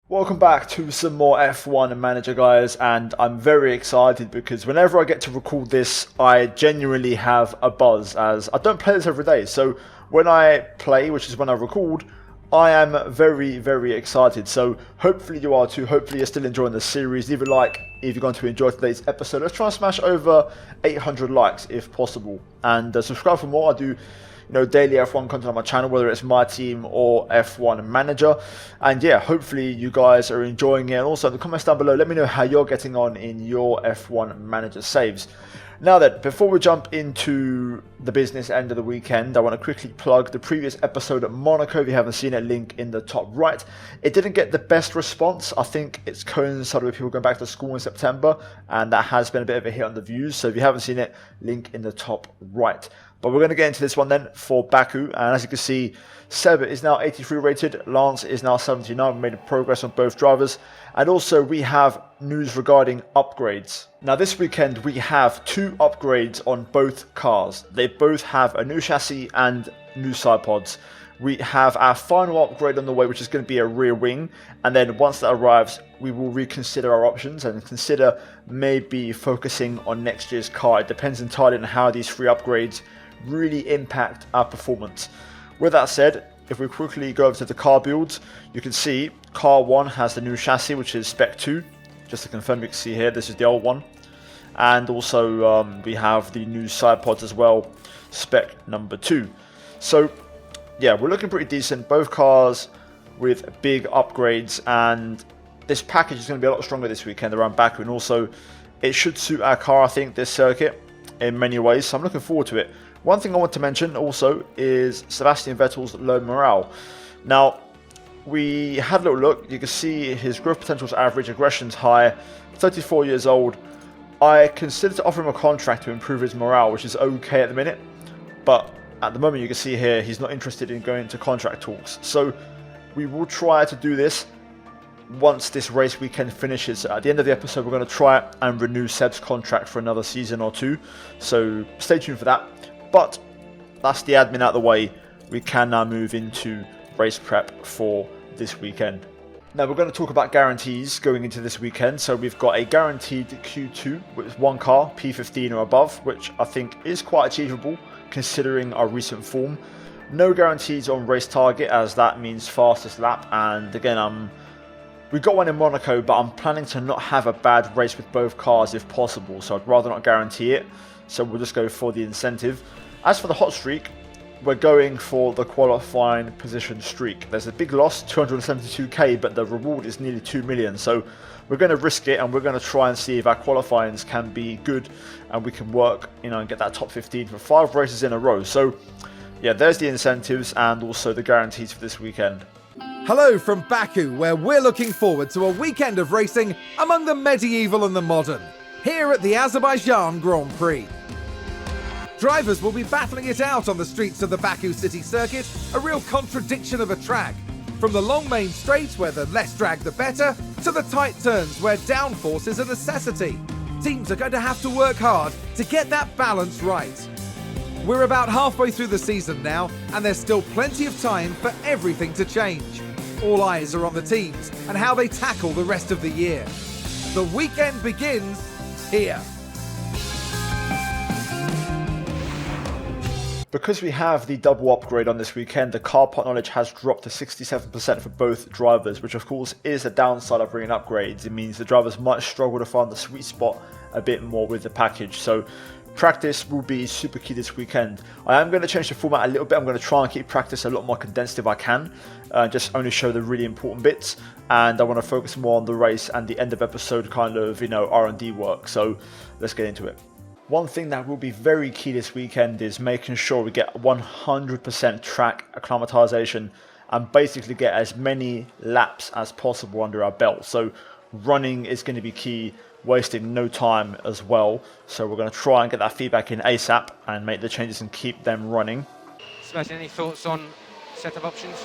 Welcome back to some more F1 Manager, guys, and I'm very excited because whenever I get to record this, I genuinely have a buzz, as I don't play this every day. So when I play, which is when I record, I am very, very excited. So hopefully you are too. Hopefully you're still enjoying the series. Leave a like if you're going to enjoy today's episode. Let's try and smash over 800 likes if possible, and subscribe for more. I do daily F1 content on my channel, whether it's my team or F1 Manager. And yeah, hopefully you guys are enjoying it. And also in the comments down below, let me know how you're getting on in your F1 Manager saves. Now then, before we jump into the business end of the weekend, I want to quickly plug the previous episode at Monaco. If you haven't seen it, link in the top right. It didn't get the best response. I think it's coincided with people going back to school in September, and that has been a bit of a hit on the views. So if you haven't seen it, link in the top right. But we're going to get into this one then for Baku, and as you can see, Seb is now 83 rated, Lance is now 79. We made progress on both drivers, and also we have news regarding upgrades. Now this weekend we have 2 upgrades on both cars. They both have a new chassis and new side pods. We have our final upgrade on the way, which is going to be a rear wing, and then once that arrives, we will reconsider our options and consider maybe focusing on next year's car. It depends entirely on how these 3 upgrades really impact our performance. With that said, if we quickly go over to the car builds, you can see car 1 has the new chassis, which is spec 2. Just to confirm, you can see here, this is the old one. And also we have the new side pods as well, spec number 2. So yeah, we're looking pretty decent. Both cars with big upgrades, and this package is going to be a lot stronger this weekend around Baku, and also it should suit our car, I think, this circuit in many ways. So I'm looking forward to it. One thing I want to mention also is Sebastian Vettel's low morale. Now, we had a little look. You can see his growth potential's average, aggression's high, 34 years old. I considered to offer him a contract to improve his morale, which is okay at the minute. But at the moment, you can see here, he's not interested in going into contract talks. So we will try to do this once this race weekend finishes. At the end of the episode, we're going to try and renew Seb's contract for another season or 2. So stay tuned for that. But that's the admin out of the way. We can now move into race prep for this weekend. Now we're going to talk about guarantees going into this weekend. So we've got a guaranteed Q2 with 1 car, P15 or above, which I think is quite achievable considering our recent form. No guarantees on race target, as that means fastest lap. And again, we got one in Monaco, but I'm planning to not have a bad race with both cars if possible. So I'd rather not guarantee it. So we'll just go for the incentive. As for the hot streak, we're going for the qualifying position streak. There's a big loss, 272k, but the reward is nearly 2 million. So we're going to risk it, and we're going to try and see if our qualifyings can be good and we can work, and get that top 15 for 5 races in a row. So yeah, there's the incentives and also the guarantees for this weekend. Hello from Baku, where we're looking forward to a weekend of racing among the medieval and the modern, here at the Azerbaijan Grand Prix. Drivers will be battling it out on the streets of the Baku city circuit, a real contradiction of a track. From the long main straight, where the less drag the better, to the tight turns where downforce is a necessity. Teams are going to have to work hard to get that balance right. We're about halfway through the season now, and there's still plenty of time for everything to change. All eyes are on the teams and how they tackle the rest of the year. The weekend begins here. Because we have the double upgrade on this weekend, the car part knowledge has dropped to 67% for both drivers, which of course is a downside of bringing upgrades. It means the drivers might struggle to find the sweet spot a bit more with the package. So practice will be super key this weekend. I am going to change the format a little bit. I'm going to try and keep practice a lot more condensed if I can. Just only show the really important bits. And I want to focus more on the race and the end of episode kind of, R&D work. So let's get into it. One thing that will be very key this weekend is making sure we get 100% track acclimatization and basically get as many laps as possible under our belt. So running is going to be key, wasting no time as well. So we're going to try and get that feedback in ASAP and make the changes and keep them running. Sebastian, any thoughts on setup options?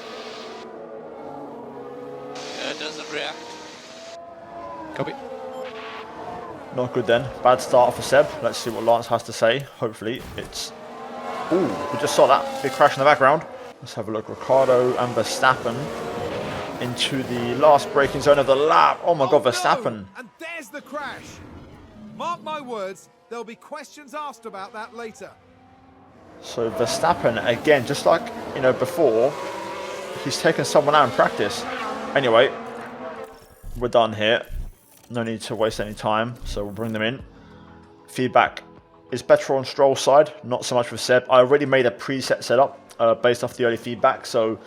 It doesn't react. Copy. Not good then. Bad start for Seb. Let's see what Lance has to say. Hopefully it's... Ooh, we just saw that big crash in the background. Let's have a look. Ricardo and Verstappen into the last braking zone of the lap. Oh my God, Verstappen. No! And there's the crash. Mark my words, there'll be questions asked about that later. So Verstappen, again, just like, you know, before, he's taken someone out in practice. Anyway, we're done here. No need to waste any time, so we'll bring them in. Feedback is better on Stroll's side, not so much with Seb. I already made a preset setup based off the early feedback, so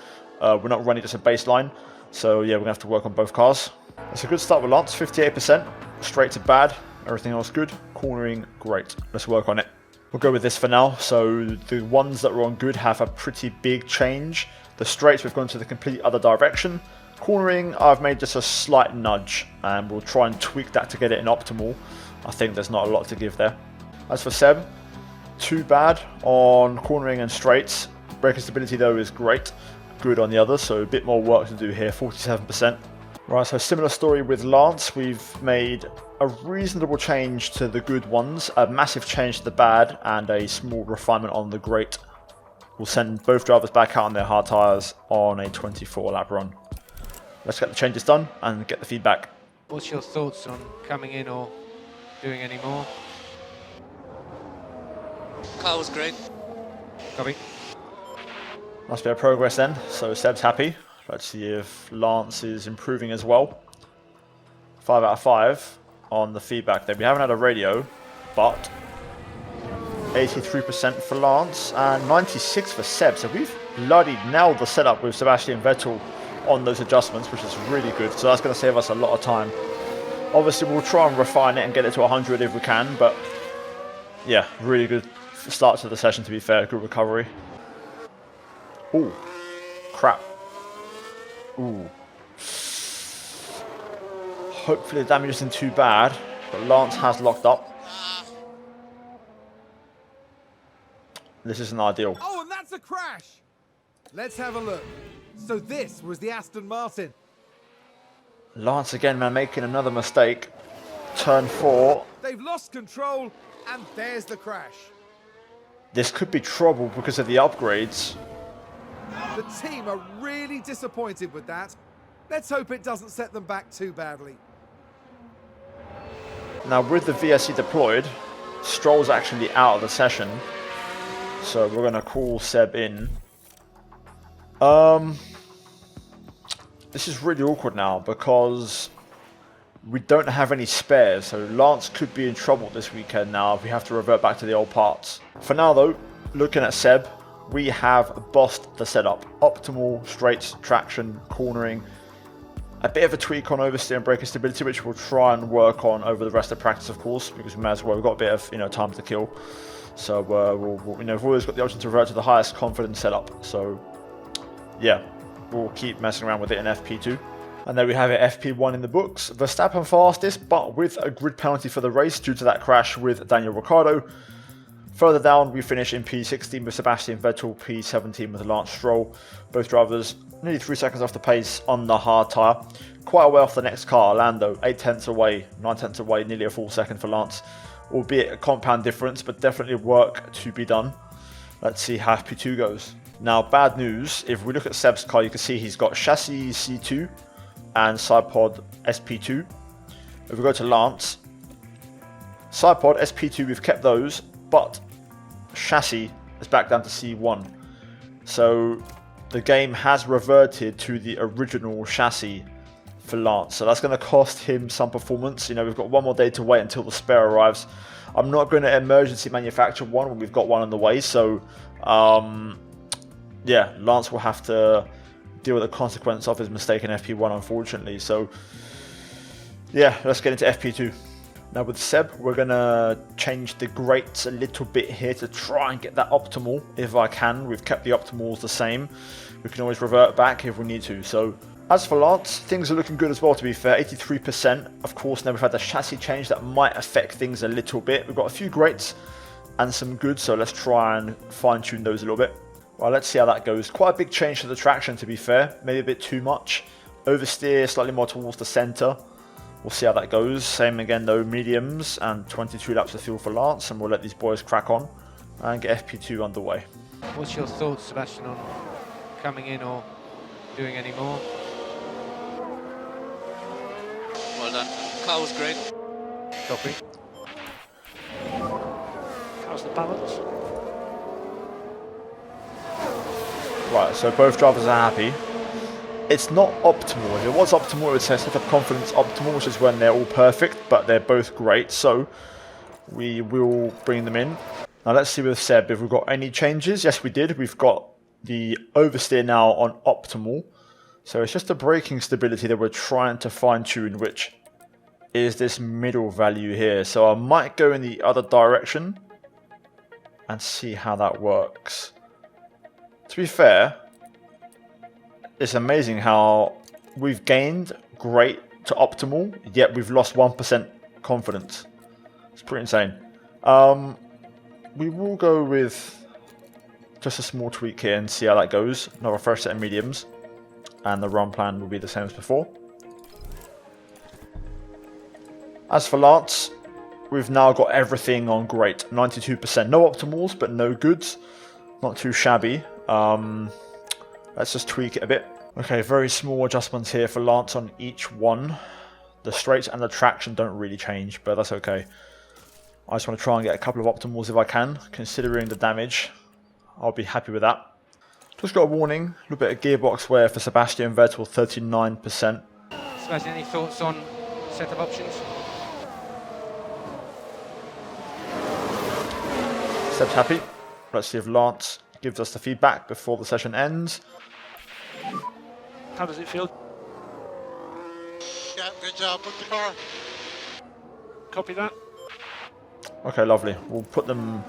we're not running just a baseline. So yeah, we're gonna have to work on both cars. It's a good start with Lance, 58%, straight to bad, everything else good. Cornering, great, let's work on it. We'll go with this for now. So the ones that were on good have a pretty big change. The straights, we've gone to the complete other direction. Cornering, I've made just a slight nudge, and we'll try and tweak that to get it in optimal. I think there's not a lot to give there. As for Seb, too bad on cornering and straights. Braking stability though is great, good on the others, so a bit more work to do here, 47%. Right, so similar story with Lance. We've made a reasonable change to the good ones, a massive change to the bad, and a small refinement on the great. We'll send both drivers back out on their hard tyres on a 24 lap run. Let's get the changes done and get the feedback. What's your thoughts on coming in or doing any more? Car was great. Copy. Must be a progress then, so Seb's happy. Let's see if Lance is improving as well. 5 out of 5 on the feedback there. We haven't had a radio, but 83% for Lance and 96% for Seb. So we've bloody nailed the setup with Sebastian Vettel on those adjustments, which is really good. So that's going to save us a lot of time. Obviously, we'll try and refine it and get it to 100 if we can, but yeah, really good start to the session, to be fair. Good recovery. Ooh, crap. Ooh. Hopefully the damage isn't too bad, but Lance has locked up. This isn't ideal. Oh, and that's a crash. Let's have a look. So this was the Aston Martin. Lance again, man, making another mistake. Turn 4. They've lost control, and there's the crash. This could be trouble because of the upgrades. The team are really disappointed with that. Let's hope it doesn't set them back too badly. Now with the VSC deployed, Stroll's actually out of the session. So we're going to call Seb in. This is really awkward now because we don't have any spares. So Lance could be in trouble this weekend now if we have to revert back to the old parts. For now though, looking at Seb, we have bossed the setup. Optimal, straights, traction, cornering. A bit of a tweak on oversteer and braking stability, which we'll try and work on over the rest of practice, of course, because we may as well. We've got a bit of time to kill. So we've always got the option to revert to the highest confidence setup. So yeah, we'll keep messing around with it in FP2. And there we have it, FP1 in the books. Verstappen fastest, but with a grid penalty for the race due to that crash with Daniel Ricciardo. Further down, we finish in P16 with Sebastian Vettel, P17 with Lance Stroll. Both drivers nearly 3 seconds off the pace on the hard tyre. Quite a way off the next car, Lando, 8 tenths away, 9 tenths away, nearly a full second for Lance. Albeit a compound difference, but definitely work to be done. Let's see how FP2 goes. Now, bad news, if we look at Seb's car, you can see he's got chassis C2 and side pod SP2. If we go to Lance, side pod SP2, we've kept those, but chassis is back down to C1. So the game has reverted to the original chassis for Lance. So that's going to cost him some performance. We've got one more day to wait until the spare arrives. I'm not going to emergency manufacture one when we've got one on the way. So yeah, Lance will have to deal with the consequence of his mistake in FP1, unfortunately. So yeah, let's get into FP2. Now with Seb, we're going to change the grates a little bit here to try and get that optimal if I can. We've kept the optimals the same. We can always revert back if we need to. So as for Lance, things are looking good as well, to be fair. 83%. Of course, now we've had the chassis change that might affect things a little bit. We've got a few greats and some good, so let's try and fine-tune those a little bit. Well, let's see how that goes. Quite a big change to the traction, to be fair. Maybe a bit too much. Oversteer slightly more towards the centre. We'll see how that goes. Same again though, mediums and 22 laps of fuel for Lance, and we'll let these boys crack on and get FP2 underway. What's your thoughts, Sebastian, on coming in or doing any more? done. Car was great. Copy. How's the balance? Right, so both drivers are happy. It's not optimal. If it was optimal, it would say setup confidence optimal, which is when they're all perfect, but they're both great. So we will bring them in. Now let's see with Seb if we've got any changes. Yes, we did. We've got the oversteer now on optimal. So it's just the braking stability that we're trying to fine tune, which is this middle value here. So I might go in the other direction and see how that works. To be fair, it's amazing how we've gained great to optimal, yet we've lost 1% confidence. It's pretty insane. We will go with just a small tweak here and see how that goes. Another fresh set of mediums. And the run plan will be the same as before. As for Lance, we've now got everything on great. 92%. No optimals, but no goods. Not too shabby. Let's just tweak it a bit. Okay, very small adjustments here for Lance on each one. The straights and the traction don't really change, but that's okay. I just want to try and get a couple of optimals if I can. Considering the damage, I'll be happy with that. Just got a warning, a little bit of gearbox wear for Sebastian Vettel, 39%. Sebastian, any thoughts on setup options? Seb's happy. Let's see if Lance gives us the feedback before the session ends. How does it feel? Yeah, good job with the car. Copy that. Okay, lovely. We'll put them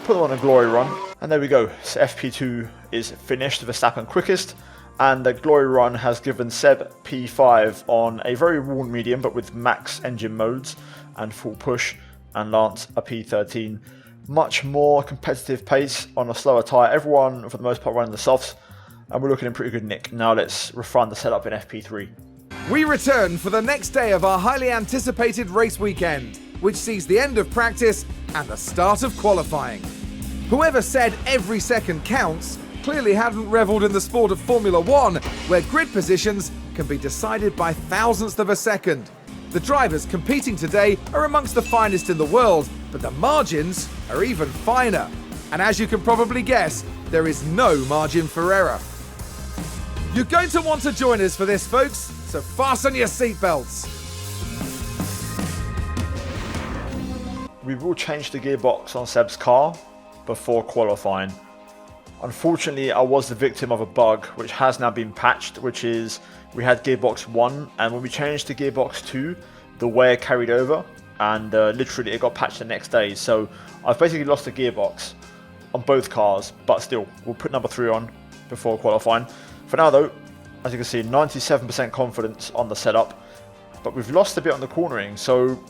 on a glory run. And there we go. So FP2 is finished, Verstappen quickest. And the glory run has given Seb P5 on a very worn medium, but with max engine modes and full push. And Lance a P13. Much more competitive pace on a slower tyre. Everyone, for the most part, running the softs. And we're looking in pretty good nick. Now let's refine the setup in FP3. We return for the next day of our highly anticipated race weekend, which sees the end of practice and the start of qualifying. Whoever said every second counts clearly hadn't revelled in the sport of Formula One, where grid positions can be decided by thousandths of a second. The drivers competing today are amongst the finest in the world, but the margins are even finer. And as you can probably guess, there is no margin for error. You're going to want to join us for this, folks, so fasten your seatbelts. We will change the gearbox on Seb's car before qualifying. Unfortunately, I was the victim of a bug which has now been patched, which is we had gearbox 1, and when we changed to gearbox 2, the wear carried over, and literally it got patched the next day. So I've basically lost the gearbox on both cars, but still, we'll put number 3 on before qualifying. For now though, as you can see, 97% confidence on the setup, but we've lost a bit on the cornering, so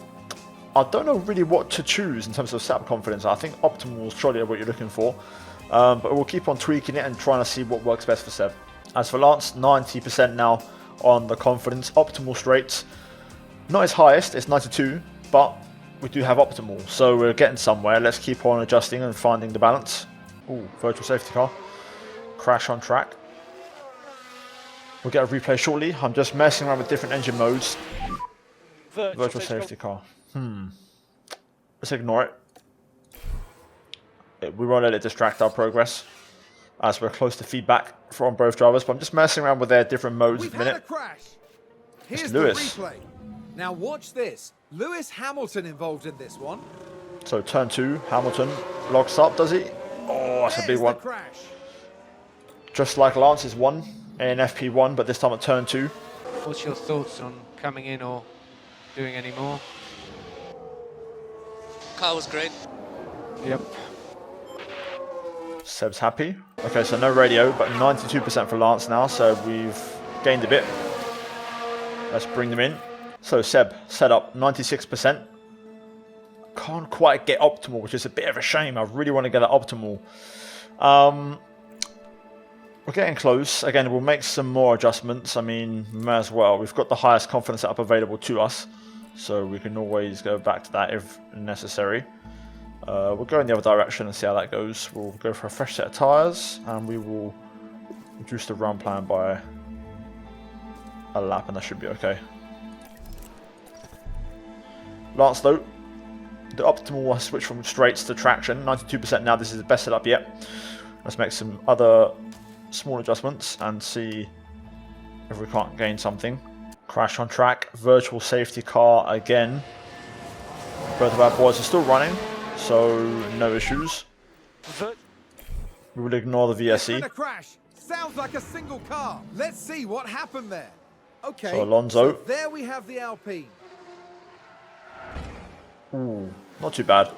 I don't know really what to choose in terms of setup confidence. I think optimal is surely what you're looking for, but we'll keep on tweaking it and trying to see what works best for Seb. As for Lance, 90% now on the confidence. Optimal straights, not his highest, it's 92, but we do have optimal, so we're getting somewhere. Let's keep on adjusting and finding the balance. Ooh, virtual safety car. Crash on track. We'll get a replay shortly. I'm just messing around with different engine modes. Virtual safety car. Let's ignore it. We won't let it distract our progress, as we're close to feedback from both drivers, but I'm just messing around with their different modes at the minute. Here's It's the Lewis. replay. Now watch this. Lewis Hamilton involved in this one. So turn 2, Hamilton locks up, does he? Oh, that's a big There's one. the crash. Just like Lance's one in FP1, but this time at turn 2. What's your thoughts on coming in or doing any more? Car was great. Yep. Seb's happy. Okay, so no radio, but 92% for Lance now, so we've gained a bit. Let's bring them in. So Seb, set up 96%. Can't quite get optimal, which is a bit of a shame. I really want to get that optimal. We're getting close. Again, we'll make some more adjustments. I mean, may as well. We've got the highest confidence setup available to us, so we can always go back to that if necessary. We'll go in the other direction and see how that goes. We'll go for a fresh set of tyres, and we will reduce the run plan by a lap, and that should be okay. Lance though, the optimal switch from straights to traction, 92% now. This is the best setup yet. Let's make some other small adjustments and see if we can't gain something. Crash on track, virtual safety car again. Both of our boys are still running, so no issues. We will ignore the VSE. A crash. Sounds like a single car. Let's see what happened there. Okay, So Alonso. so there we have the Alpine. Ooh, not too bad.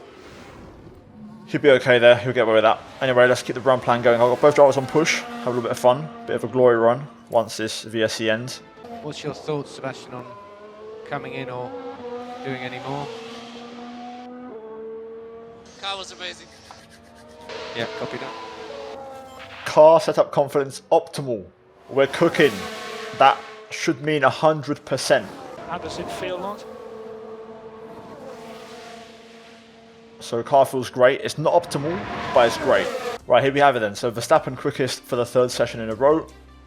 He'll be okay there, he'll get away with that. Anyway, let's keep the run plan going. I've got both drivers on push, have a little bit of fun, bit of a glory run once this VSE ends. What's your thoughts, Sebastian, on coming in or doing any more? Car was amazing. Yeah, copy that. Car setup confidence optimal. We're cooking. That should mean 100%. How does it feel, Lance? So car feels great. It's not optimal, but it's great. Right, here we have it then. So Verstappen quickest for the third session in a row,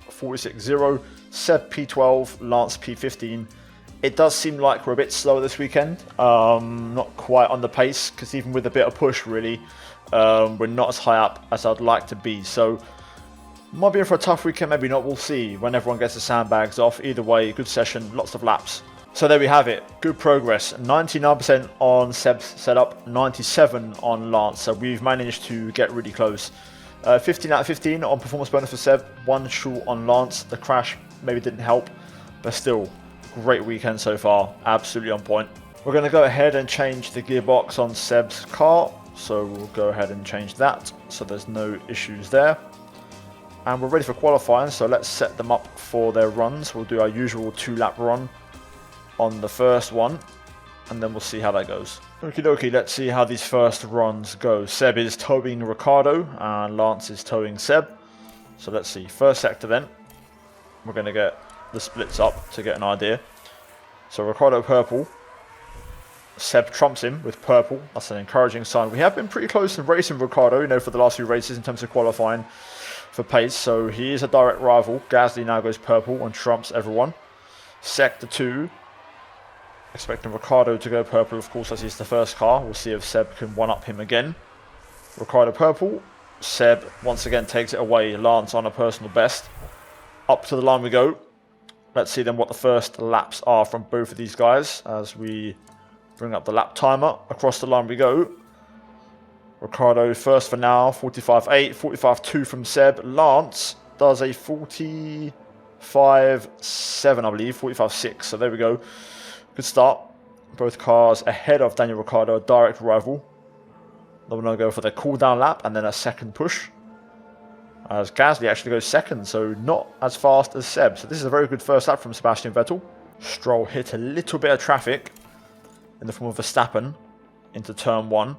46.0. Seb P12, Lance P15. It does seem like we're a bit slower this weekend. Not quite on the pace, because even with a bit of push, really, we're not as high up as I'd like to be. So might be in for a tough weekend, maybe not. We'll see when everyone gets the sandbags off. Either way, good session, lots of laps. So there we have it. Good progress. 99% on Seb's setup, 97 on Lance. So we've managed to get really close. 15 out of 15 on performance bonus for Seb. 1 short on Lance. The crash maybe didn't help, but still, great weekend so far. Absolutely on point. We're going to go ahead and change the gearbox on Seb's car. So we'll go ahead and change that. So there's no issues there. And we're ready for qualifying. So let's set them up for their runs. We'll do our usual 2-lap run on the first one, and then we'll see how that goes. Okie dokie, let's see how these first runs go. Seb is towing Ricardo and Lance is towing Seb. So let's see, first sector then. We're going to get the splits up to get an idea. So Ricardo purple. Seb trumps him with purple. That's an encouraging sign. We have been pretty close in racing Ricardo, you know, for the last few races in terms of qualifying for pace. So he is a direct rival. Gasly now goes purple and trumps everyone. Sector 2. Expecting Ricardo to go purple, of course, as he's the first car. We'll see if Seb can one-up him again. Ricardo purple. Seb once again takes it away. Lance on a personal best. Up to the line we go. Let's see then what the first laps are from both of these guys as we bring up the lap timer. Across the line we go. Ricardo first for now, 45.8, 45.2 from Seb. Lance does a 45.7, I believe, 45.6. So there we go. Good start. Both cars ahead of Daniel Ricciardo, a direct rival. They'll now go for their cool down lap and then a second push. As Gasly actually goes second, so not as fast as Seb. So this is a very good first lap from Sebastian Vettel. Stroll hit a little bit of traffic in the form of Verstappen into turn 1.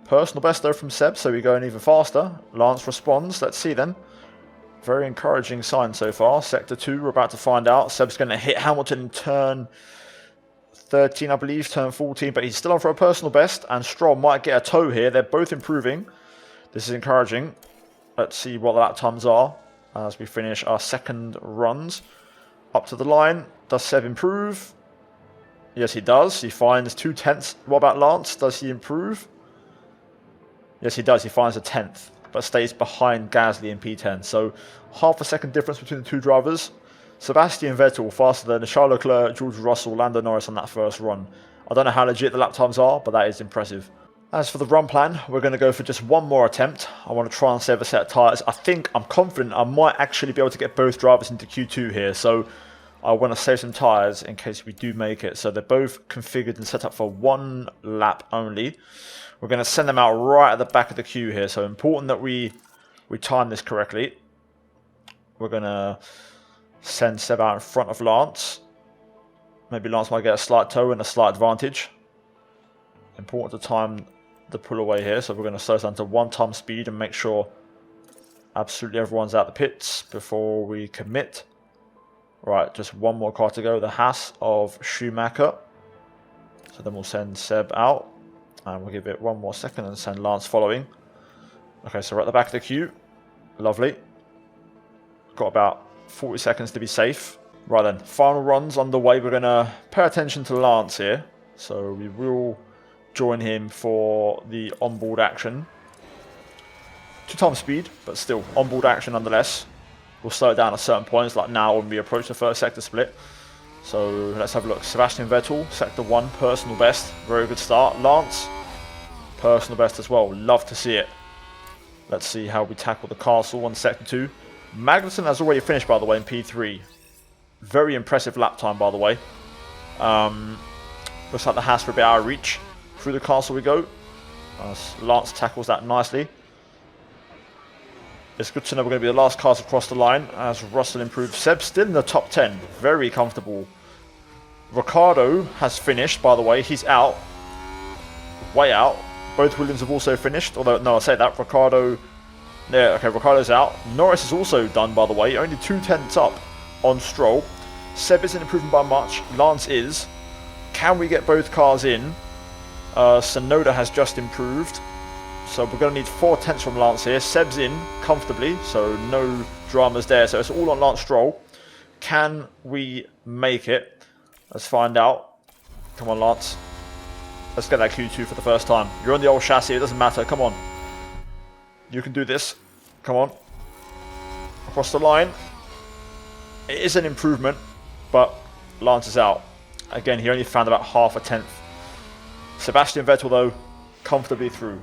Personal best though from Seb, so we're going even faster. Lance responds. Let's see then. Very encouraging sign so far. Sector 2, we're about to find out. Seb's going to hit Hamilton in turn 13, I believe, turn 14, but he's still on for a personal best, and Stroll might get a tow here. They're both improving. This is encouraging. Let's see what the lap times are as we finish our second runs. Up to the line. Does Seb improve? Yes, he does. He finds 2/10. What about Lance? Does he improve? Yes, he does. He finds a 10th, but stays behind Gasly in P10. So half a second difference between the two drivers. Sebastian Vettel faster than Charles Leclerc, George Russell, Lando Norris on that first run. I don't know how legit the lap times are, but that is impressive. As for the run plan, we're going to go for just one more attempt. I want to try and save a set of tyres. I'm confident I might actually be able to get both drivers into Q2 here, so I want to save some tyres in case we do make it. So they're both configured and set up for 1 lap only. We're going to send them out right at the back of the queue here, so important that we time this correctly. We're going to send Seb out in front of Lance. Maybe Lance might get a slight tow and a slight advantage. Important to time the pull away here, so we're going to slow down to 1 time speed and make sure absolutely everyone's out the pits before we commit. Right, just one more car to go, the Haas of Schumacher. So then we'll send Seb out and we'll give it 1 more second and send Lance following. Okay, so we're at the back of the queue. Lovely. Got about 40 seconds to be safe. Right then, final runs underway. We're going to pay attention to Lance here. So we will join him for the onboard action. 2 times speed, but still onboard action nonetheless. We'll slow it down at certain points, like now when we approach the first sector split. So let's have a look. Sebastian Vettel, sector 1, personal best. Very good start. Lance, personal best as well. Love to see it. Let's see how we tackle the castle on sector 2. Magnussen has already finished, by the way, in P3. Very impressive lap time, by the way. Looks like the Haas for a bit out of reach. Through the castle we go. Lance tackles that nicely. It's good to know we're going to be the last cars across the line as Russell improves. Seb still in the top 10. Very comfortable. Ricciardo has finished, by the way. He's out. Way out. Both Williams have also finished. Although, no, I say that. Ricciardo... Yeah, okay, Ricciardo's out. Norris is also done, by the way. Only 2 tenths up on Stroll. Seb isn't improving by much. Lance is. Can we get both cars in? Tsunoda has just improved. So we're going to need 4 tenths from Lance here. Seb's in comfortably, so no dramas there. So it's all on Lance Stroll. Can we make it? Let's find out. Come on, Lance. Let's get that Q2 for the first time. You're on the old chassis. It doesn't matter. Come on. You can do this. Come on. Across the line. It is an improvement, but Lance is out. Again, he only found about half a tenth. Sebastian Vettel, though, comfortably through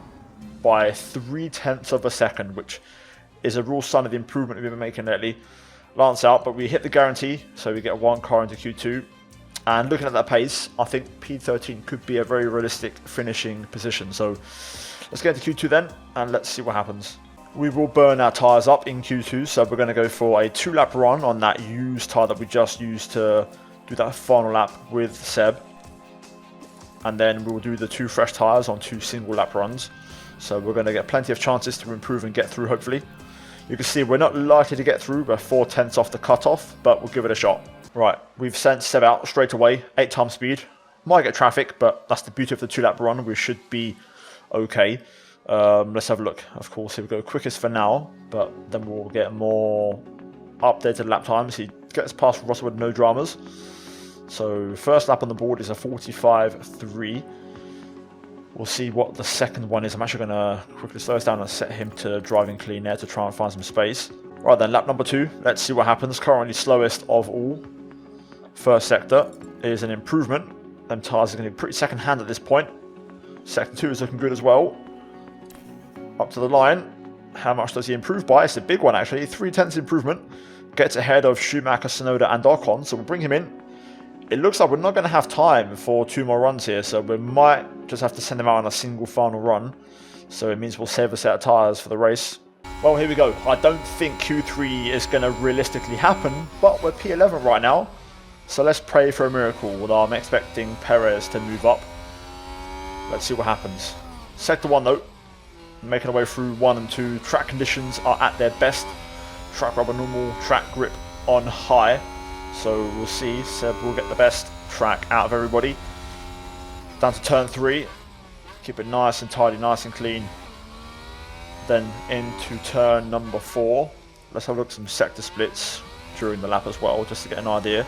by 3 tenths of a second, which is a real sign of the improvement we've been making lately. Lance out, but we hit the guarantee, so we get 1 car into Q2. And looking at that pace, I think P13 could be a very realistic finishing position. So let's get into Q2 then, and let's see what happens. We will burn our tyres up in Q2, so we're going to go for a 2-lap run on that used tyre that we just used to do that final lap with Seb. And then we'll do the 2 fresh tyres on 2 single-lap runs. So we're going to get plenty of chances to improve and get through, hopefully. You can see we're not likely to get through. We're 4 tenths off the cutoff, but we'll give it a shot. Right, we've sent Seb out straight away. 8 times speed. Might get traffic, but that's the beauty of the 2-lap run. We should be okay. Let's have a look. Of course, here we go. Quickest for now, but then we'll get more updated lap times. He gets past Russell with no dramas. So first lap on the board is a 45.3. We'll see what the second one is. I'm actually going to quickly slow us down and set him to driving clean air to try and find some space. Right then, lap number 2. Let's see what happens. Currently slowest of all. First sector is an improvement. Them tyres are going to be pretty second hand at this point. Sector 2 is looking good as well. Up to the line. How much does he improve by? It's a big one actually. 3 tenths improvement. Gets ahead of Schumacher, Tsunoda and Ocon. So we'll bring him in. It looks like we're not going to have time for 2 more runs here, so we might just have to send him out on a single final run. So it means we'll save a set of tyres for the race. Well, here we go. I don't think Q3 is going to realistically happen, but we're P11 right now. So let's pray for a miracle, although I'm expecting Perez to move up. Let's see what happens. Sector 1 though, making our way through 1 and 2. Track conditions are at their best. Track rubber normal, track grip on high. So we'll see. Seb will get the best track out of everybody. Down to turn 3. Keep it nice and tidy, nice and clean. Then into turn number 4. Let's have a look at some sector splits during the lap as well, just to get an idea.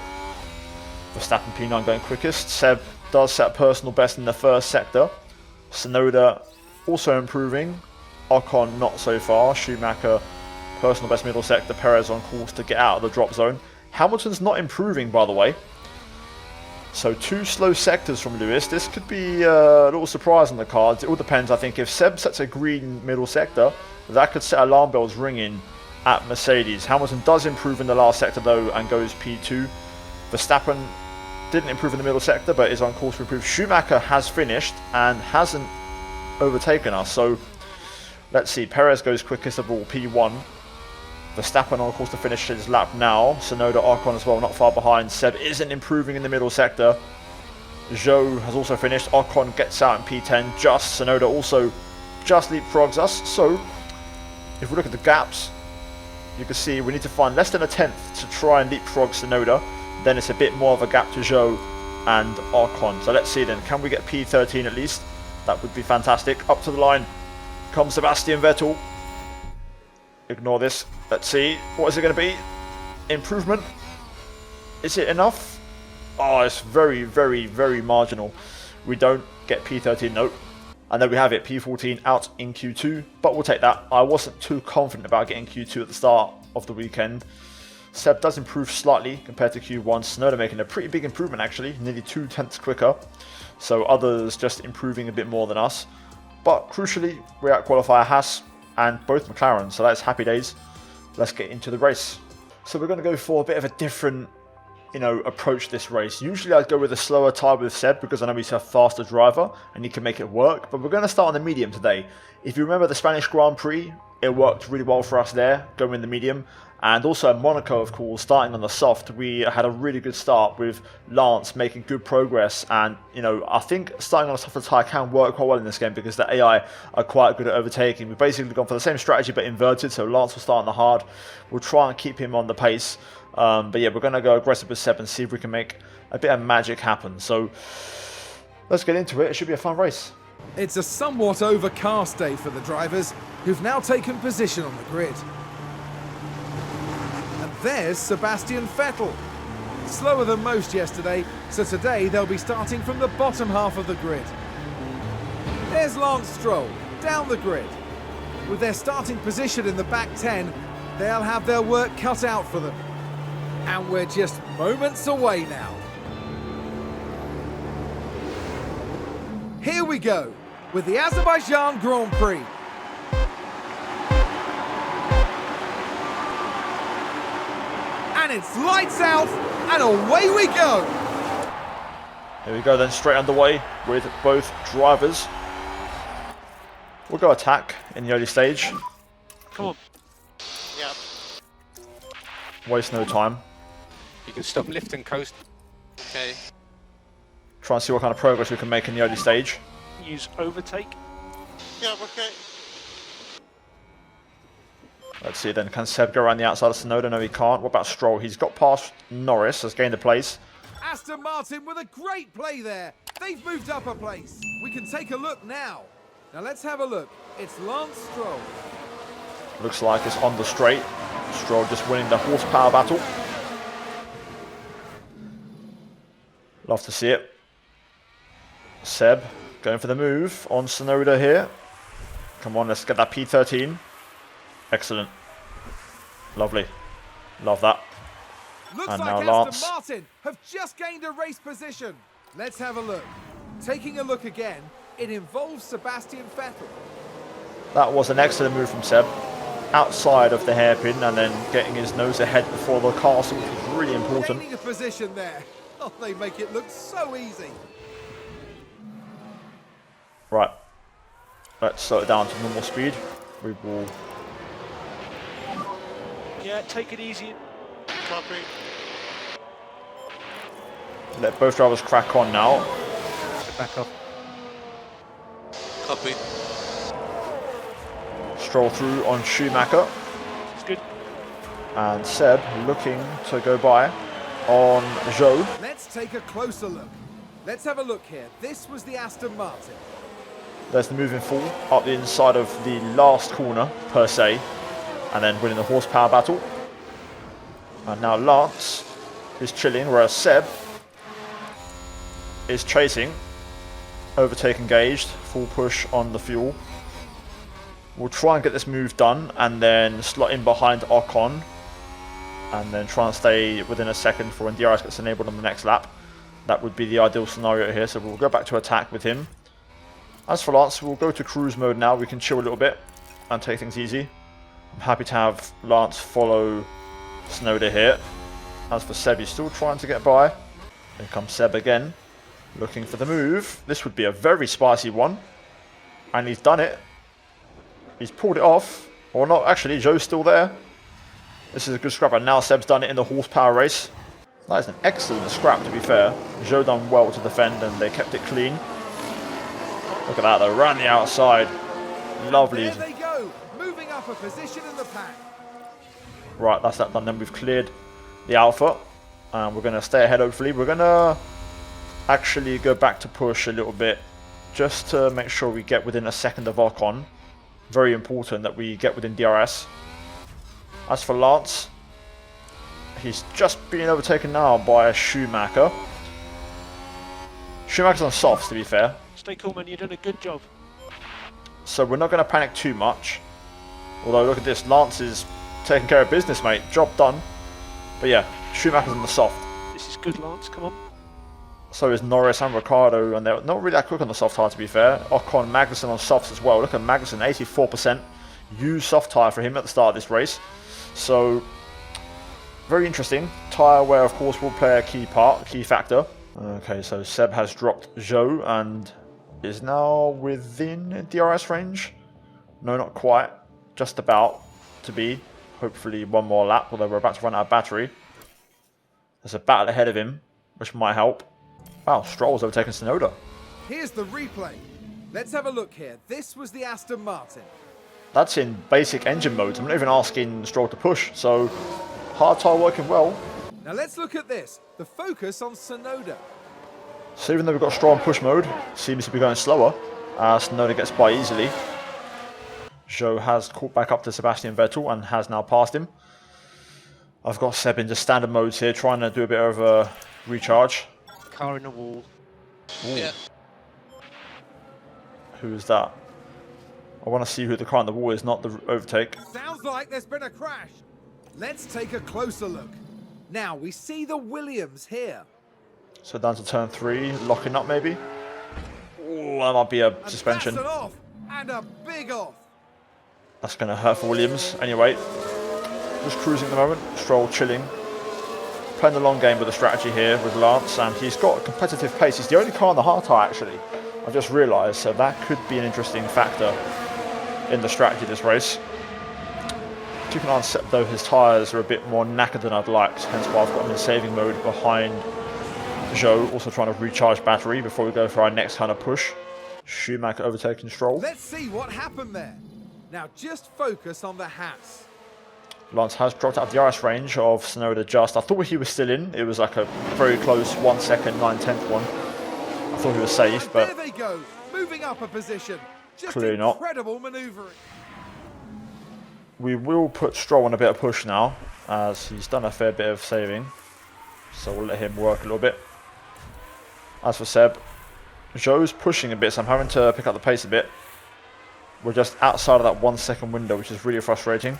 Verstappen P9 going quickest. Seb does set personal best in the first sector. Tsunoda also improving. Ocon not so far. Schumacher personal best middle sector. Perez on course to get out of the drop zone. Hamilton's not improving, by the way. So 2 slow sectors from Lewis. This could be a little surprise on the cards. It all depends, I think. If Seb sets a green middle sector, that could set alarm bells ringing at Mercedes. Hamilton does improve in the last sector, though, and goes P2. Verstappen didn't improve in the middle sector, but is on course to improve. Schumacher has finished and hasn't overtaken us. So let's see. Perez goes quickest of all, P1. Verstappen on course to finish his lap now. Tsunoda, Ocon as well, not far behind. Seb isn't improving in the middle sector. Zhou has also finished. Ocon gets out in P10. Tsunoda also just leapfrogs us. So, if we look at the gaps, you can see we need to find less than a tenth to try and leapfrog Tsunoda. Then it's a bit more of a gap to Zhou and Ocon. So let's see then. Can we get P13 at least? That would be fantastic. Up to the line comes Sebastian Vettel. Ignore this. Let's see. What is it going to be? Improvement? Is it enough? Oh, it's very, very, very marginal. We don't get P13, nope. And then we have it, P14 out in Q2, but we'll take that. I wasn't too confident about getting Q2 at the start of the weekend. Seb does improve slightly compared to Q1. Tsunoda making a pretty big improvement actually, nearly 0.2 quicker. So others just improving a bit more than us. But crucially, we're at qualifier Haas and both McLaren, so that's happy days. Let's get into the race. So we're going to go for a bit of a different approach this race. Usually I'd go with a slower tyre with Seb because I know he's a faster driver and he can make it work, but we're going to start on the medium today. If you remember the Spanish Grand Prix, it worked really well for us there, going in the medium. And also in Monaco, of course, starting on the soft, we had a really good start with Lance making good progress. And, I think starting on a softer tyre can work quite well in this game because the AI are quite good at overtaking. We've basically gone for the same strategy but inverted, so Lance will start on the hard. We'll try and keep him on the pace. But yeah, we're going to go aggressive with Seb and see if we can make a bit of magic happen. So let's get into it. It should be a fun race. It's a somewhat overcast day for the drivers, who've now taken position on the grid. And there's Sebastian Vettel. Slower than most yesterday, so today they'll be starting from the bottom half of the grid. There's Lance Stroll, down the grid. With their starting position in the back 10, they'll have their work cut out for them. And we're just moments away now. Here we go, with the Azerbaijan Grand Prix. And it's lights out, and away we go. Here we go then, straight underway with both drivers. We'll go attack in the early stage. Come on. Yeah. Waste no time. You can stop, lift and coast. Okay. Try and see what kind of progress we can make in the early stage. Use overtake. Yeah, okay. Let's see then, can Seb go around the outside of Tsunoda? No, he can't. What about Stroll? He's got past Norris, has gained a place. Aston Martin with a great play there. They've moved up a place. We can take a look now. Now let's have a look. It's Lance Stroll. Looks like it's on the straight. Stroll just winning the horsepower battle. Love to see it. Seb going for the move on Tsunoda here. Come on, let's get that P13. Excellent. Lovely. Love that. Looks And like now Aston Lance. Martin have just gained a race position. Let's have a look. Taking a look again, it involves Sebastian Vettel. That was an excellent move from Seb. Outside of the hairpin and then getting his nose ahead before the castle, which was really important. Gaining a position there. Oh, they make it look so easy. Right. Let's slow it down to normal speed. We will... Yeah, take it easy. Copy. Let both drivers crack on now. Back off. Copy. Stroll through on Schumacher. It's good. And Seb looking to go by on Zhou. Let's take a closer look. Let's have a look here. This was the Aston Martin. There's the move in full up the inside of the last corner, per se. And then winning the horsepower battle. And now Lance is chilling, whereas Seb is chasing. Overtake engaged, full push on the fuel. We'll try and get this move done and then slot in behind Ocon. And then try and stay within a second for when DRS gets enabled on the next lap. That would be the ideal scenario here, so we'll go back to attack with him. As for Lance, we'll go to cruise mode now. We can chill a little bit and take things easy. I'm happy to have Lance follow Tsunoda here. As for Seb, he's still trying to get by. Here comes Seb again, looking for the move. This would be a very spicy one. And he's done it. He's pulled it off. Or not, actually, Zhou's still there. This is a good scrap, and now Seb's done it in the horsepower race. That is an excellent scrap, to be fair. Zhou done well to defend, and they kept it clean. Look at that, though, around the outside. Lovely. There they go, moving up a position in the pack. Right, that's that done. Then we've cleared the Alpha, and we're going to stay ahead, hopefully. We're going to actually go back to push a little bit, just to make sure we get within a second of Ocon. Very important that we get within DRS. As for Lance, he's just being overtaken now by Schumacher. Schumacher's on softs, to be fair. Stay cool, man. You're doing a good job. So we're not going to panic too much. Although, look at this. Lance is taking care of business, mate. Job done. But yeah, Schumacher's on the soft. This is good, Lance. Come on. So is Norris and Ricciardo, and they're not really that quick on the soft tyre, to be fair. Ocon, Magnussen on softs as well. Look at Magnussen, 84%. Used soft tyre for him at the start of this race. So, very interesting. Tyre wear, of course, will play a key factor. Okay, so Seb has dropped Zhou and is now within DRS range. No, not quite. Just about to be. Hopefully one more lap, although we're about to run out of battery. There's a battle ahead of him, which might help. Wow, Stroll's overtaken Tsunoda. Here's the replay. Let's have a look here. This was the Aston Martin. That's in basic engine mode. I'm not even asking Stroll to push, so hard tyre working well. Now let's look at this. The focus on Tsunoda. So even though we've got Stroll in push mode, seems to be going slower. Tsunoda gets by easily. Zhou has caught back up to Sebastian Vettel and has now passed him. I've got Seb in just standard modes here, trying to do a bit of a recharge. Car in the wall. Ooh. Yeah. Who is that? I want to see who the car on the wall is, not the overtake. Sounds like there's been a crash. Let's take a closer look. Now we see the Williams here. So down to turn 3, locking up maybe. Ooh, that might be a And suspension. that's an off. And a big off. That's going to hurt for Williams. Anyway, just cruising at the moment. Stroll chilling. Playing the long game with the strategy here with Lance, and he's got a competitive pace. He's the only car on the hard tyre actually. I just realised, so that could be an interesting factor in the strategy of this race. Keeping on set though, his tyres are a bit more knackered than I'd like, hence why I've got him in saving mode behind Zhou, also trying to recharge battery before we go for our next kind of push. Schumacher overtaking Stroll. Let's see what happened there. Now just focus on the hats. Lance has dropped out of the RS range of Tsunoda just. I thought he was still in. It was like a very close 1 second, 9/10 one. I thought he was safe, but there they go, moving up a position. Just clearly not. incredible manoeuvring. We will put Stroll on a bit of push now, as he's done a fair bit of saving. So we'll let him work a little bit. As for Seb, Zhou's pushing a bit, so I'm having to pick up the pace a bit. We're just outside of that 1 second window, which is really frustrating.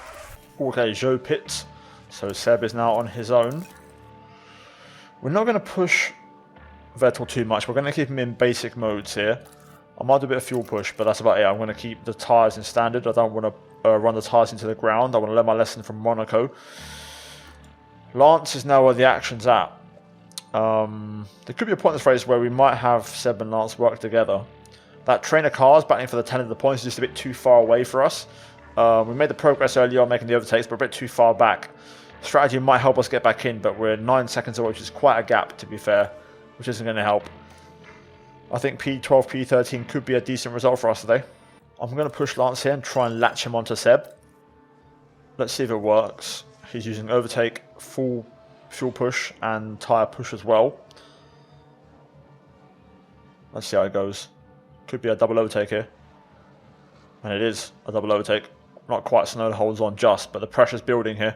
Okay, Zhou pits, so Seb is now on his own. We're not going to push Vettel too much. We're going to keep him in basic modes here. I might do a bit of fuel push, but that's about it. I'm going to keep the tyres in standard. I don't want to run the tyres into the ground. I want to learn my lesson from Monaco. Lance is now where the action's at. There could be a point in this race where we might have Seb and Lance work together. That train of cars battling for the 10 of the points is just a bit too far away for us. We made the progress earlier on making the overtakes, but a bit too far back. Strategy might help us get back in, but we're 9 seconds away, which is quite a gap, to be fair, which isn't going to help. I think P12, P13 could be a decent result for us today. I'm going to push Lance here and try and latch him onto Seb. Let's see if it works. He's using overtake, full fuel push, and tyre push as well. Let's see how it goes. Could be a double overtake here. And it is a double overtake. Not quite, Tsunoda holds on just, but the pressure's building here.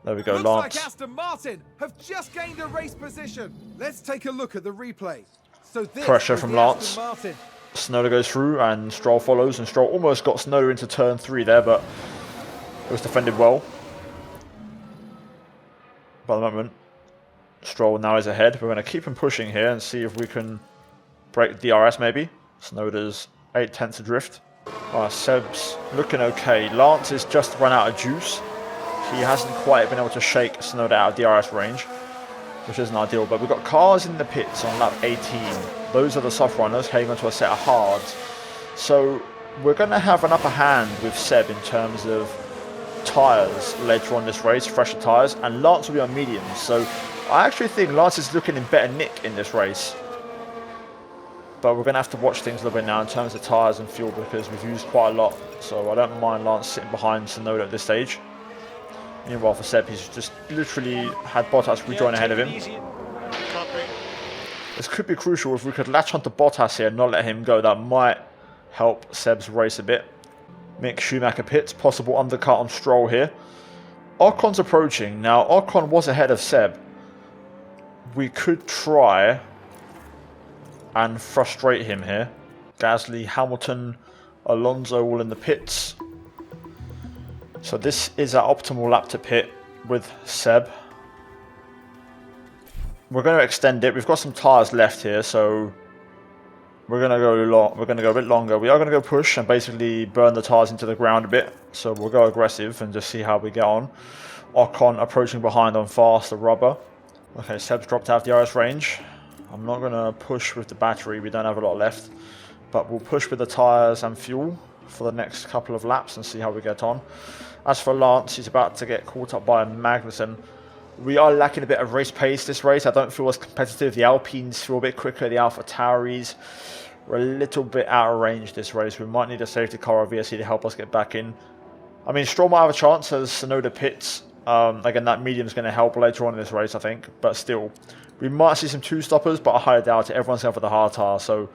There we go, Looks Lance. like Aston Martin have just gained a race position. Let's take a look at the replay. So this Pressure is from the Lance. Aston Martin. Tsunoda goes through and Stroll follows, and Stroll almost got Tsunoda into turn 3 there, but it was defended well. By the moment, Stroll now is ahead. We're going to keep him pushing here and see if we can break DRS maybe. Tsunoda's 8/10 adrift. Seb's looking okay. Lance has just run out of juice. He hasn't quite been able to shake Tsunoda out of DRS range, which isn't ideal. But we've got cars in the pits on lap 18. Those are the soft runners heading onto a set of hards. So we're going to have an upper hand with Seb in terms of tyres later on this race, fresher tyres, and Lance will be on mediums. So I actually think Lance is looking in better nick in this race. But we're going to have to watch things a little bit now in terms of tyres and fuel, because we've used quite a lot. So I don't mind Lance sitting behind Tsunoda at this stage. Meanwhile for Seb, he's just literally had Bottas rejoin ahead of him. Copy. This could be crucial. If we could latch onto Bottas here and not let him go, that might help Seb's race a bit. Mick Schumacher pits, possible undercut on Stroll here. Ocon's approaching. Now, Ocon was ahead of Seb. We could try and frustrate him here. Gasly, Hamilton, Alonso all in the pits. So this is our optimal lap to pit with Seb. We're going to extend it. We've got some tyres left here, so we're going to go long. We're going to go a bit longer. We are going to go push and basically burn the tyres into the ground a bit. So we'll go aggressive and just see how we get on. Ocon approaching behind on faster rubber. Okay, Seb's dropped out of the DRS range. I'm not going to push with the battery. We don't have a lot left. But we'll push with the tyres and fuel for the next couple of laps and see how we get on. As for Lance, he's about to get caught up by Magnussen. We are lacking a bit of race pace this race. I don't feel as competitive. The Alpines feel a bit quicker. The AlphaTauris, we're a little bit out of range this race. We might need a safety car or VSC to help us get back in. I mean, Stroll might have a chance as Sonoda pits. Again, that medium's going to help later on in this race, I think. But still, we might see some two-stoppers, but I highly doubt it. Everyone's going for the hard tire. So,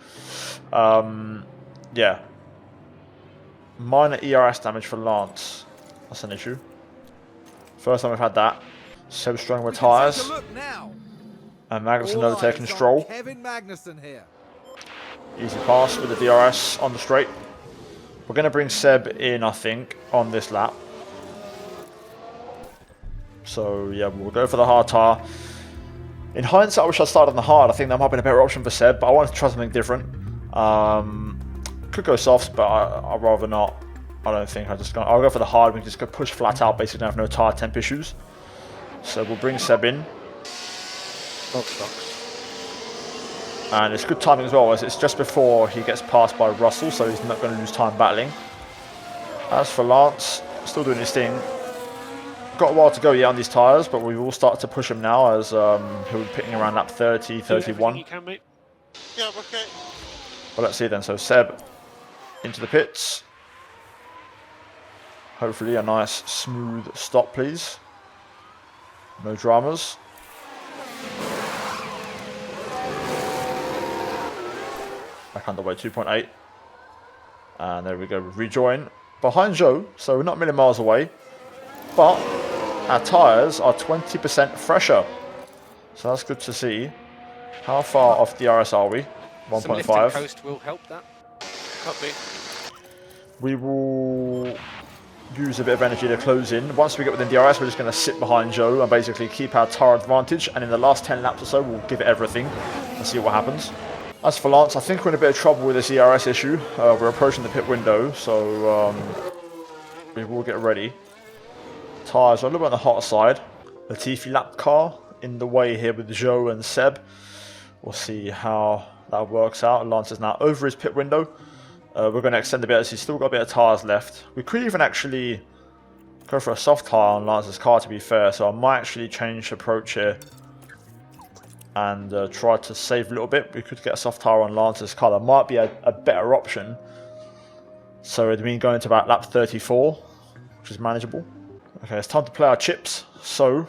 yeah. Minor ERS damage for Lance. That's an issue. First time we've had that. Seb's struggling with tyres. And Magnussen overtaking Stroll. Kevin Magnussen here. Easy pass with the DRS on the straight. We're going to bring Seb in, I think, on this lap. So, yeah, we'll go for the hard tyre. In hindsight, I wish I started on the hard. I think that might have been a better option for Seb, but I wanted to try something different. Could go softs, but I'd rather not. I don't think. I'll go for the hard. We can just go push flat out, basically have no tyre temp issues. So we'll bring Seb in. And it's good timing as well, as it's just before he gets passed by Russell, so he's not going to lose time battling. As for Lance, still doing his thing. Got a while to go yet on these tyres, but we will start to push him now as he'll be pitting around lap 30, 31. You can, mate. Yeah, okay. Well, let's see then. So Seb into the pits. Hopefully a nice smooth stop, please. No dramas. Back underway 2.8. And there we go, rejoin. Behind Zhou, so we're not a million miles away. But our tyres are 20% fresher. So that's good to see. How far off DRS are we? 1.5. Coast will help that. Could be. We will use a bit of energy to close in. Once we get within DRS, we're just going to sit behind Zhou and basically keep our tyre advantage. And in the last 10 laps or so, we'll give it everything and see what happens. As for Lance, I think we're in a bit of trouble with this ERS issue. We're approaching the pit window, so we will get ready. Tyres are a little bit on the hotter side. Latifi lap car in the way here with Zhou and Seb. We'll see how that works out. Lance is now over his pit window. We're going to extend a bit as he's still got a bit of tyres left. We could even actually go for a soft tyre on Lance's car, to be fair. So I might actually change approach here and try to save a little bit. We could get a soft tyre on Lance's car. That might be a better option. So it'd mean going to about lap 34, which is manageable. Okay, it's time to play our chips. So,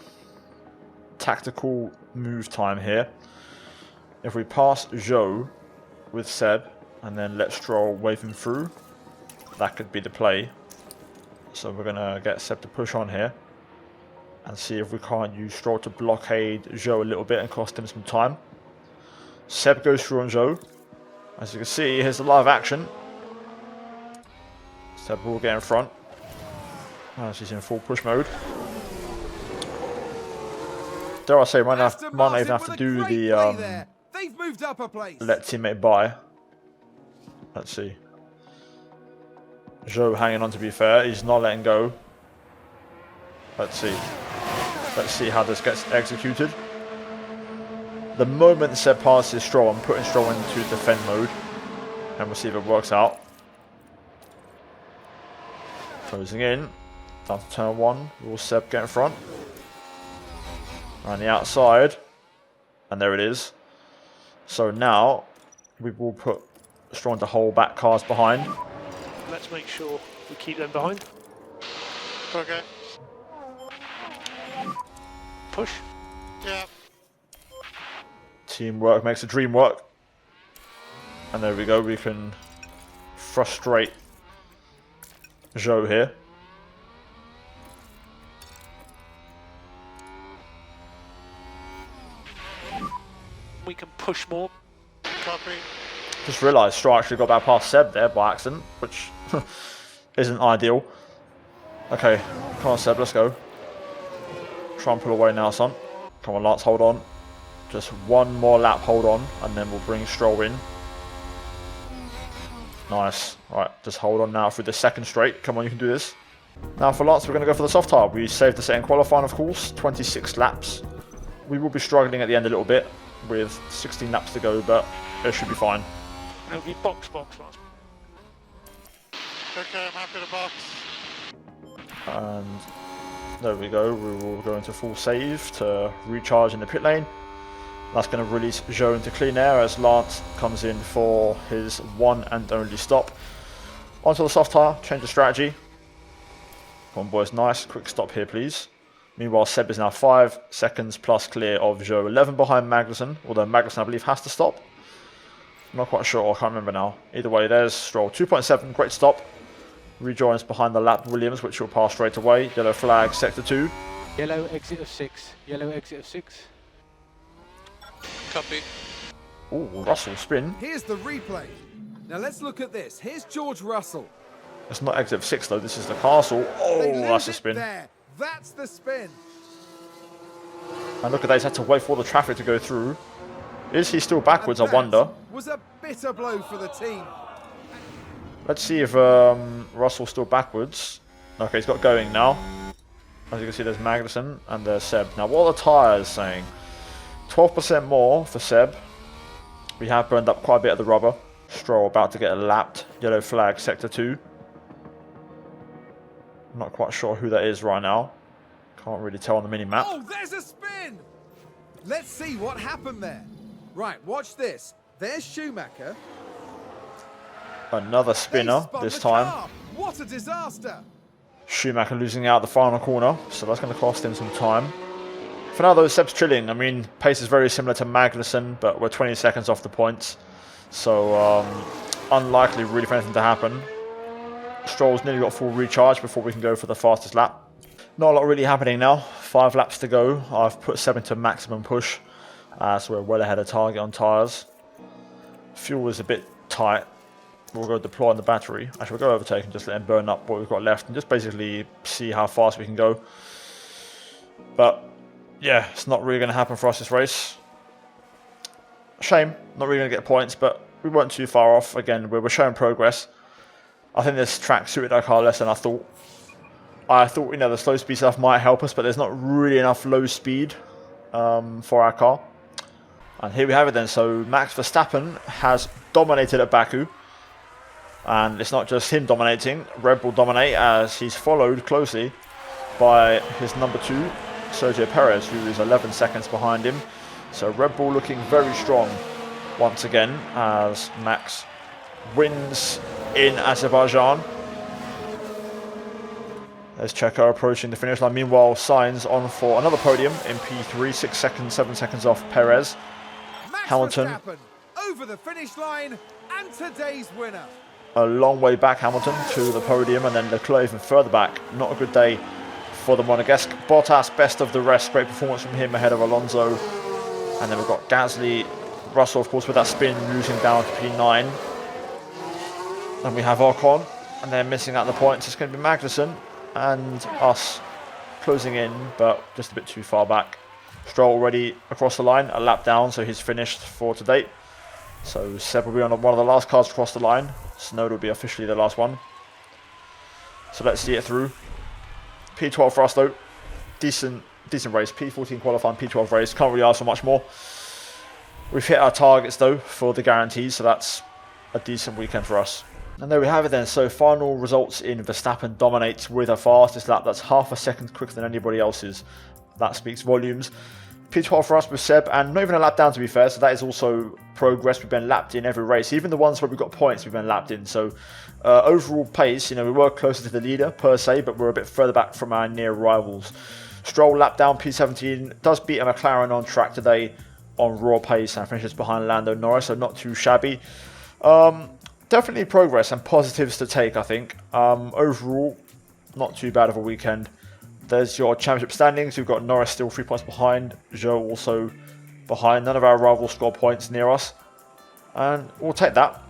tactical move time here. If we pass Zhou with Seb and then let Stroll wave him through, that could be the play. So we're going to get Seb to push on here and see if we can't use Stroll to blockade Zhou a little bit and cost him some time. Seb goes through on Zhou. As you can see, here's the live action. Seb will get in front. As he's in full push mode. Dare I say, might not even have to do the They've moved up a place. let teammate by. Let's see. Zhou hanging on, to be fair. He's not letting go. Let's see. Let's see how this gets executed. The moment Seb passes Stroll, I'm putting Stroll into defend mode. And we'll see if it works out. Closing in. Down to turn 1. Will Seb get in front? Around the outside. And there it is. So now we will put Stroll to hold back cars behind. Let's make sure we keep them behind. Okay. Push. Yeah. Teamwork makes the dream work. And there we go. We can frustrate Zhou here. We can push more. Copy. Just realised Stroll actually got back past Seb there by accident, which isn't ideal. Okay, come on Seb, let's go. Try and pull away now, son. Come on Lance, hold on. Just one more lap, hold on, and then we'll bring Stroll in. Nice. Right, just hold on now for the second straight. Come on, you can do this. Now for Lance, we're going to go for the soft tire. We saved the set in qualifying, of course. 26 laps. We will be struggling at the end a little bit with 16 laps to go, but it should be fine. No, we box, last. Okay, I'm happy to box. And there we go. We will go into full save to recharge in the pit lane. That's going to release Joe into clean air as Lance comes in for his one and only stop. Onto the soft tyre, change of strategy. Come on boys, nice. Quick stop here please. Meanwhile Seb is now 5 seconds plus clear of Joe, 11 behind Magnussen, although Magnussen I believe has to stop. I'm not quite sure, I can't remember now. Either way, there's Stroll, 2.7, great stop. Rejoins behind the lap Williams, which will pass straight away. Yellow flag, sector 2. Yellow exit of 6. Yellow exit of 6. Copy. Ooh, Russell spin. Here's the replay. Now let's look at this. Here's George Russell. It's not exit of 6 though, this is the castle. Oh, They that's a lose it spin. there. That's the spin. And look at that, he's had to wait for all the traffic to go through. Is he still backwards, I And wonder? that was a bitter blow for the team. Let's see if Russell's still backwards. Okay, he's got going now. As you can see, there's Magnussen and there's Seb. Now, what are the tyres saying? 12% more for Seb. We have burned up quite a bit of the rubber. Stroll about to get lapped. Yellow flag, sector 2. I'm not quite sure who that is right now. Can't really tell on the mini-map. Oh, there's a spin. Let's see what happened there. Right, watch this. There's Schumacher. Another spinner They spun this the time. car. What a disaster. Schumacher losing out the final corner, so that's going to cost him some time. For now though, Seb's chilling. I mean, pace is very similar to Magnussen, but we're 20 seconds off the points. So, unlikely really for anything to happen. Stroll's nearly got full recharge before we can go for the fastest lap. Not a lot really happening now. 5 laps to go. I've put Seb into maximum push, so we're well ahead of target on tyres. Fuel is a bit tight. We'll go deploy on the battery. Actually, we'll go overtake and just let him burn up what we've got left and just basically see how fast we can go. But yeah, it's not really going to happen for us this race. Shame, not really going to get points, but we weren't too far off. Again, we were showing progress. I think this track suited our car less than I thought. I thought, you know, the slow speed stuff might help us, but there's not really enough low speed for our car. And here we have it then. So Max Verstappen has dominated at Baku. And it's not just him dominating. Red Bull dominate as he's followed closely by his number 2, Sergio Perez, who is 11 seconds behind him. So Red Bull looking very strong once again as Max wins in Azerbaijan. There's Checo approaching the finish line. Meanwhile, Sainz on for another podium in P3, 6 seconds, 7 seconds off Perez. Max Hamilton Verstappen over the finish line and today's winner. A long way back, Hamilton, to the podium, and then Leclerc even further back. Not a good day for the Monegasque. Bottas, best of the rest. Great performance from him ahead of Alonso. And then we've got Gasly, Russell, of course, with that spin, losing down to P9. And we have Ocon, and they're missing out the points. It's going to be Magnussen and us closing in, but just a bit too far back. Stroll already across the line, a lap down, so he's finished for today. So Seb will be on one of the last cars across the line. Snowd will be officially the last one. So let's see it through. P12 for us though. Decent race. P14 qualifying, P12 race. Can't really ask for much more. We've hit our targets though for the guarantees, so that's a decent weekend for us. And there we have it then. So final results in Verstappen dominates with a fastest lap. That's half a second quicker than anybody else's. That speaks volumes. P12 for us with Seb, and not even a lap down to be fair, so that is also progress. We've been lapped in every race, even the ones where we've got points we've been lapped in. So overall pace, you know, we were closer to the leader per se, but we're a bit further back from our near rivals. Stroll lap down, P17, does beat a McLaren on track today on raw pace and finishes behind Lando Norris, so not too shabby. Definitely progress and positives to take, I think. Overall, not too bad of a weekend. There's your championship standings. We've got Norris still 3 points behind. Zhou also behind. None of our rivals score points near us. And we'll take that.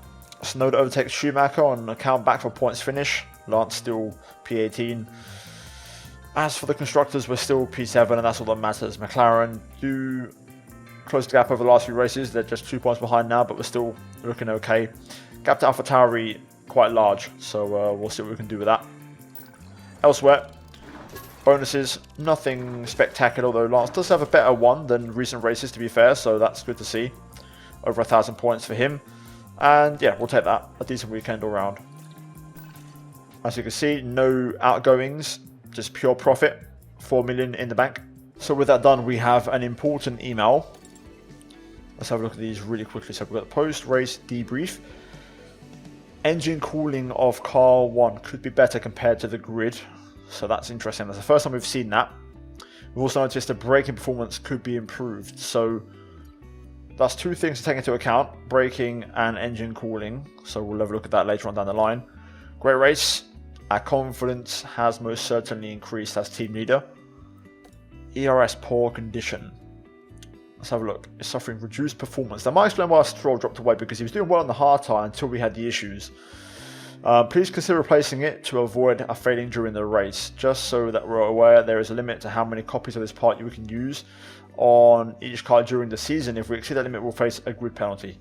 Snow overtakes Schumacher on account back for points finish. Lance still P18. As for the constructors, we're still P7, and that's all that matters. McLaren do close the gap over the last few races. They're just 2 points behind now, but we're still looking okay. Gap to AlphaTauri quite large, so we'll see what we can do with that. Elsewhere, bonuses, nothing spectacular, although Lance does have a better one than recent races, to be fair, so that's good to see. Over 1,000 points for him. And yeah, we'll take that. A decent weekend all round. As you can see, no outgoings, just pure profit. 4 million in the bank. So with that done, we have an important email. Let's have a look at these really quickly. So we've got the post-race debrief. Engine cooling of car 1 could be better compared to the grid. So that's interesting. That's the first time we've seen that. We've also noticed the braking performance could be improved. So that's two things to take into account. Braking and engine cooling. So we'll have a look at that later on down the line. Great race. Our confidence has most certainly increased as team leader. ERS poor condition. Let's have a look. It's suffering reduced performance. That might explain why Stroll dropped away, because he was doing well on the hard tire until we had the issues. Please consider replacing it to avoid a failing during the race. Just so that we're aware, there is a limit to how many copies of this part you can use on each car during the season. If we exceed that limit, we'll face a grid penalty.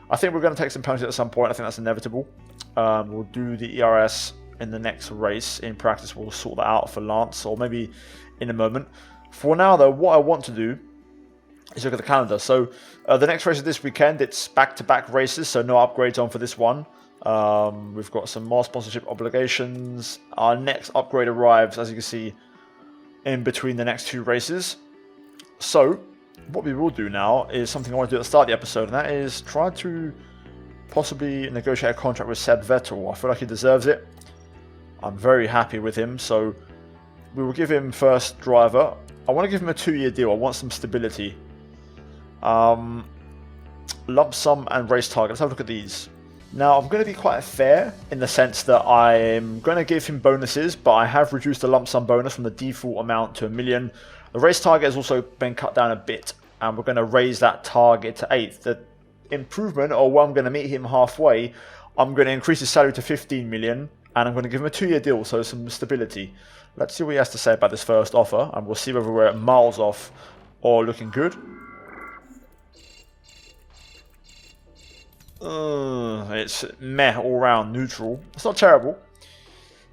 I think we're going to take some penalties at some point. I think that's inevitable. We'll do the ERS in the next race. In practice, we'll sort that out for Lance, or maybe in a moment. For now, though, what I want to do is look at the calendar. So the next race is this weekend. It's back-to-back races, so no upgrades on for this one. We've got some more sponsorship obligations. Our next upgrade arrives, as you can see, in between the next two races. So what we will do now is something I want to do at the start of the episode, and that is try to possibly negotiate a contract with VETTEL. I feel like he deserves it. I'm very happy with him, so we will give him first driver. I want to give him a 2-year deal. I want some stability. Lump sum and race target. Let's have a look at these. Now, I'm going to be quite fair in the sense that I'm going to give him bonuses, but I have reduced the lump sum bonus from the default amount to 1 million. The race target has also been cut down a bit, and we're going to raise that target to 8. The improvement, or where I'm going to meet him halfway, I'm going to increase his salary to 15 million, and I'm going to give him a 2-year deal, so some stability. Let's see what he has to say about this first offer, and we'll see whether we're miles off or looking good. It's meh all round, neutral. It's not terrible.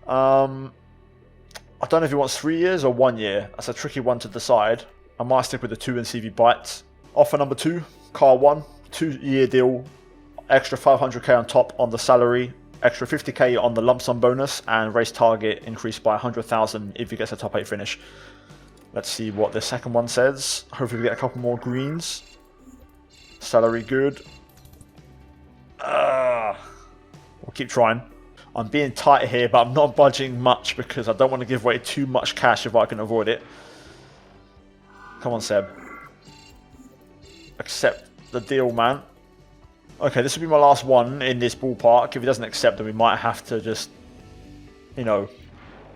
I don't know if he wants 3 years or 1 year. That's a tricky one to decide. I might stick with the 2 and see if he bites. Offer number 2, car 1, 2-year deal, extra 500k on top on the salary, extra 50k on the lump sum bonus, and race target increased by 100,000 if he gets a top 8 finish. Let's see what the second one says. Hopefully we get a couple more greens. Salary good. We'll keep trying. I'm being tight here, but I'm not budging much because I don't want to give away too much cash if I can avoid it. Come on, Seb. Accept the deal, man. Okay, this will be my last one in this ballpark. If he doesn't accept, then we might have to just, you know,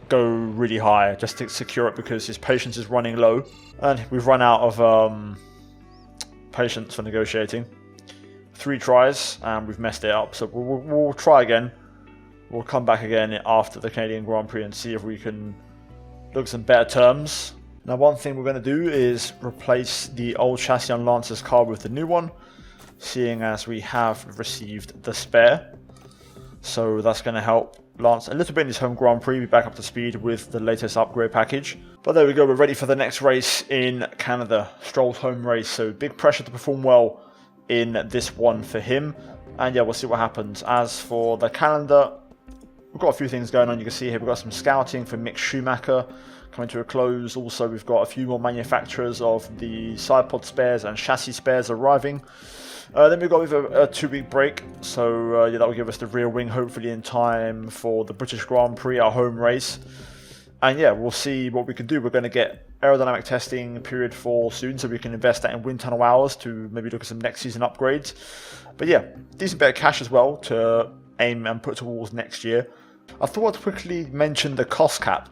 go really high just to secure it, because his patience is running low. And we've run out of patience for negotiating. 3 tries, and we've messed it up. So we'll try again. We'll come back again after the Canadian Grand Prix and see if we can look at some better terms. Now, one thing we're going to do is replace the old chassis on Lance's car with the new one, seeing as we have received the spare. So that's going to help Lance a little bit in his home Grand Prix, be back up to speed with the latest upgrade package. But there we go, we're ready for the next race in Canada, Stroll's home race. So big pressure to perform well in this one for him. And yeah, we'll see what happens. As for the calendar, we've got a few things going on. You can see here we've got some scouting for Mick Schumacher coming to a close. Also, we've got a few more manufacturers of the side pod spares and chassis spares arriving. Then we've got a 2-week break, so yeah, that will give us the rear wing hopefully in time for the British Grand Prix, our home race. And yeah, we'll see what we can do. We're going to get aerodynamic testing period 4 soon, so we can invest that in wind tunnel hours to maybe look at some next season upgrades. But yeah, decent bit of cash as well to aim and put towards next year. I thought I'd quickly mention the cost cap.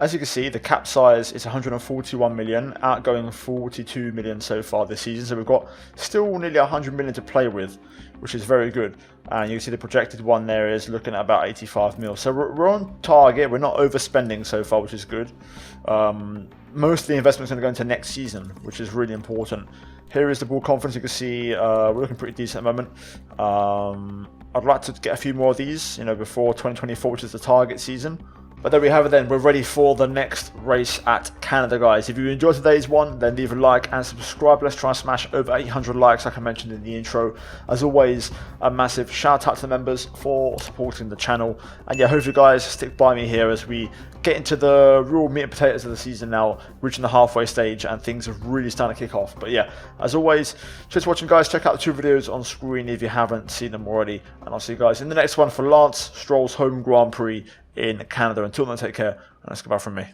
As you can see, the cap size is 141 million, outgoing 42 million so far this season. So we've got still nearly 100 million to play with, which is very good. And you can see the projected one there is looking at about 85 mil. So we're on target. We're not overspending so far, which is good. Most of the investment is going to go into next season, which is really important. Here is the ball conference. You can see we're looking pretty decent at the moment. I'd like to get a few more of these, before 2024, which is the target season. But there we have it then, we're ready for the next race at Canada, guys. If you enjoyed today's one, then leave a like and subscribe. Let's try and smash over 800 likes like I mentioned in the intro. As always, a massive shout out to the members for supporting the channel. And yeah, hopefully guys, stick by me here as we get into the real meat and potatoes of the season now, reaching the halfway stage and things are really starting to kick off. But yeah, as always, cheers for watching guys. Check out the 2 videos on screen if you haven't seen them already. And I'll see you guys in the next one for Lance Stroll's home Grand Prix in Canada. Until then, take care, and that's goodbye from me.